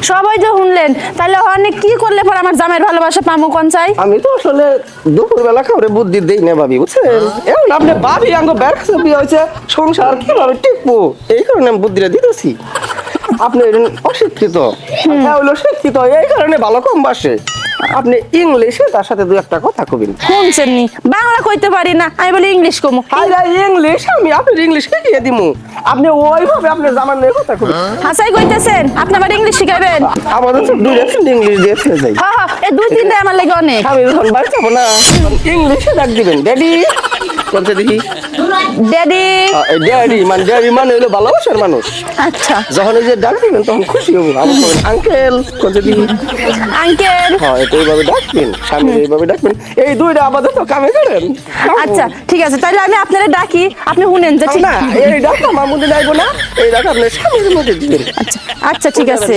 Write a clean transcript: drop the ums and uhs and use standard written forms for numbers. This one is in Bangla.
সবাই যে শুনলেন, তাহলে অনেক কি করলে পর আমার জামাইয়ের ভালোবাসা পামু কোন চাই? আমি তো আসলে দুপুরবেলা খাবারে বুদ্ধি দেই না ভাবি, বুঝছেন? এখন আপনি ভাবি আঙ্গ ব্যাগ বিয়ে হয়েছে, সংসার কিভাবে টিকবো এই কারণে আমি বুদ্ধিটা দিতেছি। আপনি অশিক্ষিত, হ্যাঁ হলো শিক্ষিত, এই কারণে ভালো কম বাসে। আপনি ইংলিশে তার সাথে দু একটা কথা কবেন। শুনছেন নি, বাংলা কইতে পারি না, আমি বলি ইংলিশ কমু। ইংলিশ আমি আপনার ইংলিশ শিখিয়ে দিমু, আপনি ওইভাবে আপনার জামার নিয়ে কথা কবেন। হাসাই কইতেছেন আপনি আমার ইংলিশ শিখাবেন? আমাদের তো দুই ইংলিশ দিয়ে ফেলে যাই। হ্যাঁ হ্যাঁ, এই দুই তিনটা আমার লাগে অনেক। আমি যখন বাড়ি যাবো না ইংলিশে ডাক দিবেন, ড্যাডি বলতে দেখি। ড্যাডি। ড্যাডি মানে হলো ভালোবাসার মানুষ। আচ্ছা যখন এই যে ডাক দিবেন তখন খুশি হবো। আমার আঙ্কেল বলতে দেখি। আঙ্কেল। হ্যাঁ, এটা এইভাবে ডাকবেন, স্বামী এইভাবে ডাকবেন। এই দুইটা আমাদের তো কামে করেন। আচ্ছা ঠিক আছে, তাহলে আমি আপনারে ডাকি, আপনি শুনেন যে ঠিক না, এই ডাক আমার মধ্যে যাইবো না, এই ডাক আপনার স্বামীর মধ্যে দিবেন। আচ্ছা আচ্ছা ঠিক আছে।